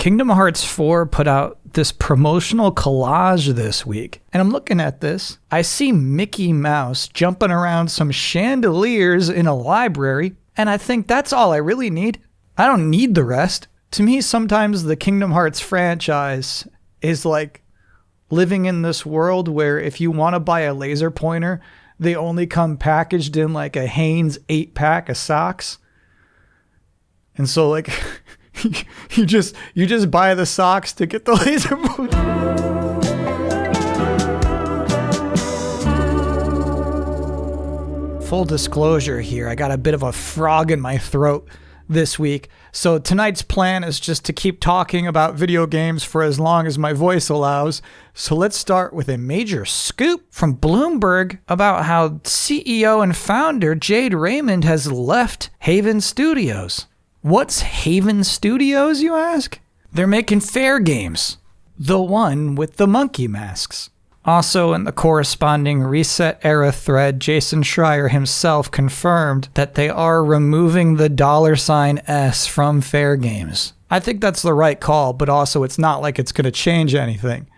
Kingdom Hearts 4 put out this promotional collage this week, and I'm looking at this. I see Mickey Mouse jumping around some chandeliers in a library, and I think that's all I really need. I don't need the rest. To me, sometimes the Kingdom Hearts franchise is like living in this world where if you want to buy a laser pointer, they only come packaged in like a Hanes 8-pack of socks. And so like you just buy the socks to get the laser pointer. Full disclosure here, I got a bit of a frog in my throat this week. So tonight's plan is just to keep talking about video games for as long as my voice allows. So let's start with a major scoop from Bloomberg about how CEO and founder Jade Raymond has left Haven Studios. What's Haven Studios, you ask? They're making Fair Games, the one with the monkey masks. Also, in the corresponding Reset Era thread, Jason Schreier himself confirmed that they are removing the $S from Fair Games. I think that's the right call, but also it's not like it's going to change anything.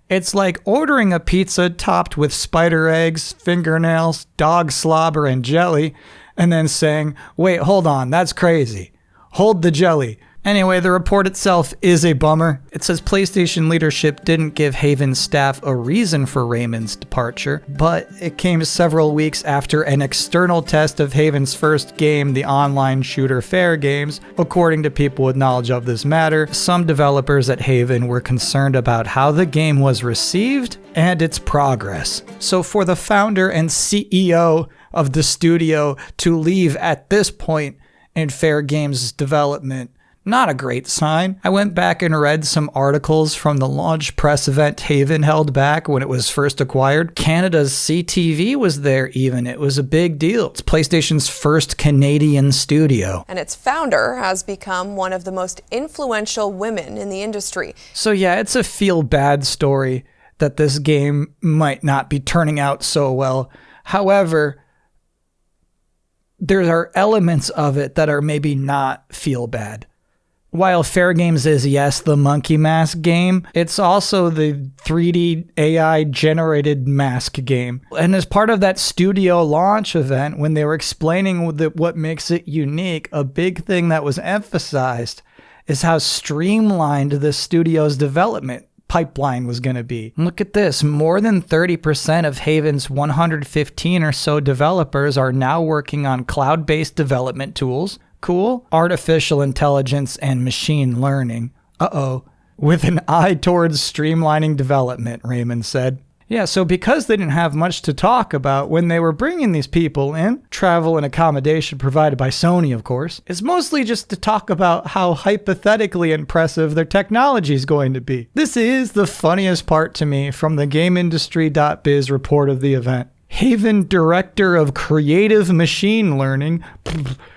It's like ordering a pizza topped with spider eggs, fingernails, dog slobber, and jelly, and then saying, wait, hold on, that's crazy. Hold the jelly. Anyway, the report itself is a bummer. It says PlayStation leadership didn't give Haven's staff a reason for Raymond's departure, but it came several weeks after an external test of Haven's first game, the online shooter Fair Games. According to people with knowledge of this matter, some developers at Haven were concerned about how the game was received and its progress. So for the founder and CEO of the studio to leave at this point in Fair Games' development, not a great sign. I went back and read some articles from the launch press event Haven held back when it was first acquired. Canada's CTV was there even. It was a big deal. It's PlayStation's first Canadian studio. And its founder has become one of the most influential women in the industry. So yeah, it's a feel-bad story that this game might not be turning out so well. However, there are elements of it that are maybe not feel-bad. While Fair Games is, yes, the monkey mask game, it's also the 3D AI-generated mask game. And as part of that studio launch event, when they were explaining what makes it unique, a big thing that was emphasized is how streamlined the studio's development pipeline was going to be. Look at this. More than 30% of Haven's 115 or so developers are now working on cloud-based development tools. Cool. Artificial intelligence and machine learning. With an eye towards streamlining development, Raymond said. Yeah, so because they didn't have much to talk about when they were bringing these people in, travel and accommodation provided by Sony, of course, it's mostly just to talk about how hypothetically impressive their technology is going to be. This is the funniest part to me from the GameIndustry.biz report of the event. Haven Director of Creative Machine Learning,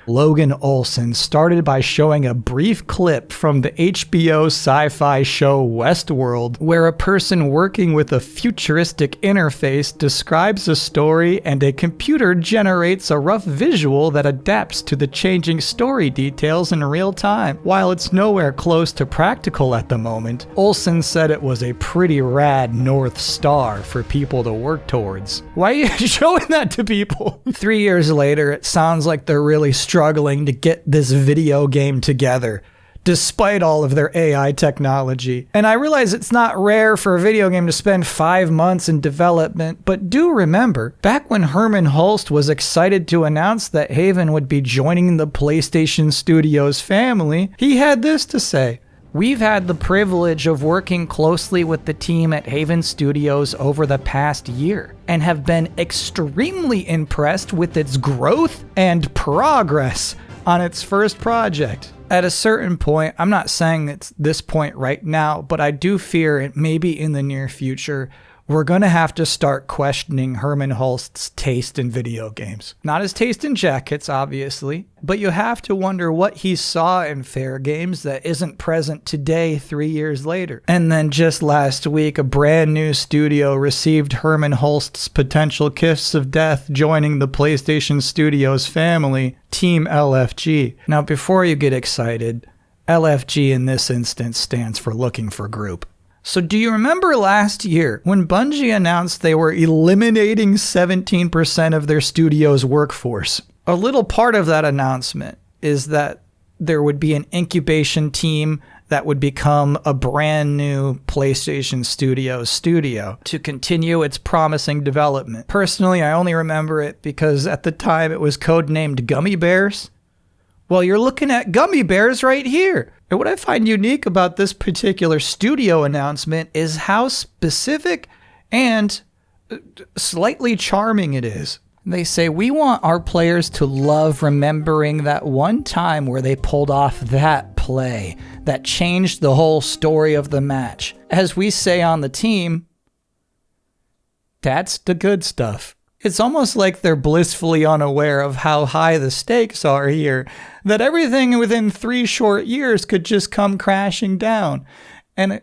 Logan Olson, started by showing a brief clip from the HBO sci-fi show Westworld, where a person working with a futuristic interface describes a story and a computer generates a rough visual that adapts to the changing story details in real time. While it's nowhere close to practical at the moment, Olson said it was a pretty rad North Star for people to work towards. Why are you showing that to people? 3 years later, it sounds like they're really struggling to get this video game together, despite all of their AI technology. And I realize it's not rare for a video game to spend 5 months in development, but do remember, back when Hermen Hulst was excited to announce that Haven would be joining the PlayStation Studios family, he had this to say. We've had the privilege of working closely with the team at Haven Studios over the past year and have been extremely impressed with its growth and progress on its first project. At a certain point, I'm not saying it's this point right now, but I do fear it may be in the near future, we're going to have to start questioning Hermen Hulst's taste in video games. Not his taste in jackets, obviously, but you have to wonder what he saw in Fair Games that isn't present today 3 years later. And then just last week, a brand new studio received Hermen Hulst's potential kiss of death joining the PlayStation Studios family, Team LFG. Now, before you get excited, LFG in this instance stands for looking for group. So do you remember last year when Bungie announced they were eliminating 17% of their studio's workforce? A little part of that announcement is that there would be an incubation team that would become a brand new PlayStation Studios studio to continue its promising development. Personally, I only remember it because at the time it was codenamed Gummy Bears. Well, you're looking at Gummy Bears right here. And what I find unique about this particular studio announcement is how specific and slightly charming it is. They say, we want our players to love remembering that one time where they pulled off that play that changed the whole story of the match. As we say on the team, that's the good stuff. It's almost like they're blissfully unaware of how high the stakes are here, that everything within 3 short years could just come crashing down. And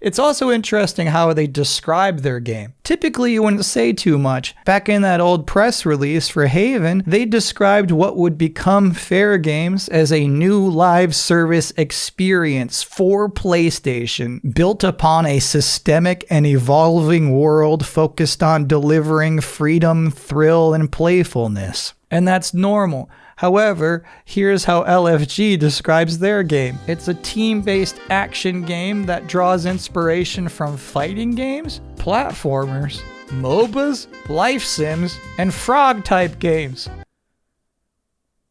it's also interesting how they describe their game. Typically, you wouldn't say too much. Back in that old press release for Haven, they described what would become Fair Games as a new live service experience for PlayStation, built upon a systemic and evolving world focused on delivering freedom, thrill, and playfulness. And that's normal. However, here's how LFG describes their game. It's a team-based action game that draws inspiration from fighting games, platformers, MOBAs, life sims, and frog-type games.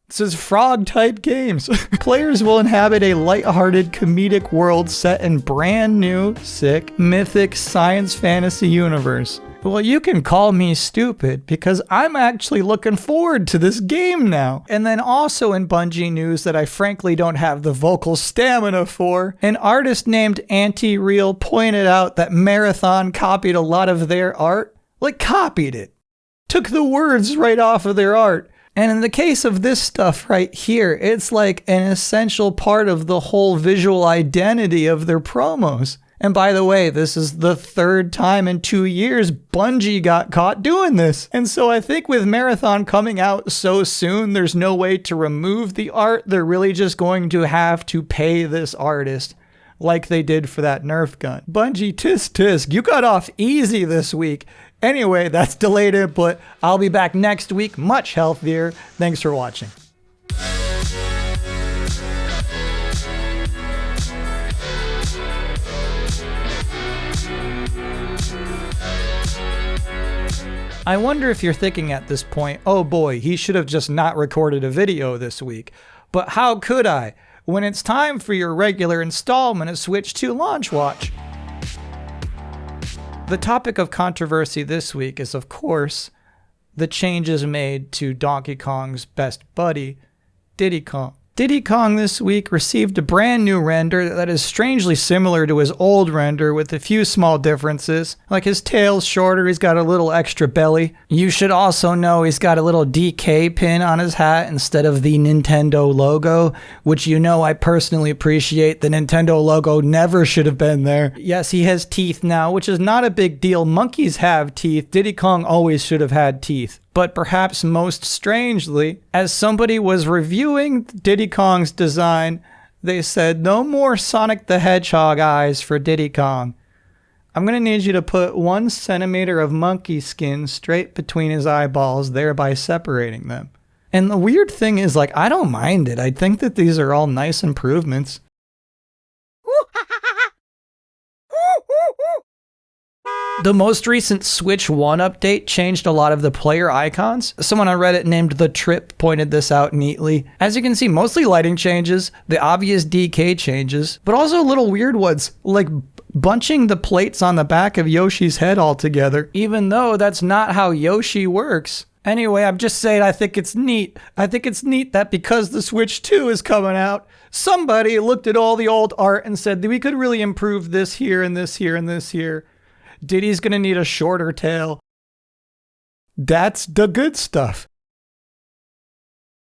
It says frog-type games. Players will inhabit a lighthearted comedic world set in brand new, sick, mythic science fantasy universe. Well, you can call me stupid because I'm actually looking forward to this game now. And then also in Bungie news that I frankly don't have the vocal stamina for, an artist named Anti-Real pointed out that Marathon copied a lot of their art. Like, copied it. Took the words right off of their art. And in the case of this stuff right here, it's like an essential part of the whole visual identity of their promos. And by the way, this is the 3rd time in 2 years Bungie got caught doing this. And so I think with Marathon coming out so soon, there's no way to remove the art. They're really just going to have to pay this artist like they did for that Nerf gun. Bungie, tisk tisk, you got off easy this week. Anyway, that's delayed input. I'll be back next week, much healthier. Thanks for watching. I wonder if you're thinking at this point, oh boy, he should have just not recorded a video this week. But how could I, when it's time for your regular installment of Switch 2 Launch Watch? The topic of controversy this week is, of course, the changes made to Donkey Kong's best buddy, Diddy Kong. Diddy Kong this week received a brand new render that is strangely similar to his old render with a few small differences. Like his tail's shorter, he's got a little extra belly. You should also know he's got a little DK pin on his hat instead of the Nintendo logo, which you know I personally appreciate. The Nintendo logo never should have been there. Yes, he has teeth now, which is not a big deal. Monkeys have teeth. Diddy Kong always should have had teeth. But perhaps most strangely, as somebody was reviewing Diddy Kong's design, they said, no more Sonic the Hedgehog eyes for Diddy Kong. I'm going to need you to put 1 centimeter of monkey skin straight between his eyeballs, thereby separating them. And the weird thing is, like, I don't mind it. I think that these are all nice improvements. The most recent Switch 1 update changed a lot of the player icons. Someone on Reddit named The Trip pointed this out neatly. As you can see, mostly lighting changes, the obvious DK changes, but also little weird ones, like bunching the plates on the back of Yoshi's head all together, even though that's not how Yoshi works. Anyway, I'm just saying I think it's neat. I think it's neat that because the Switch 2 is coming out, somebody looked at all the old art and said that we could really improve this here and this here and this here. Diddy's gonna need a shorter tail. That's the good stuff.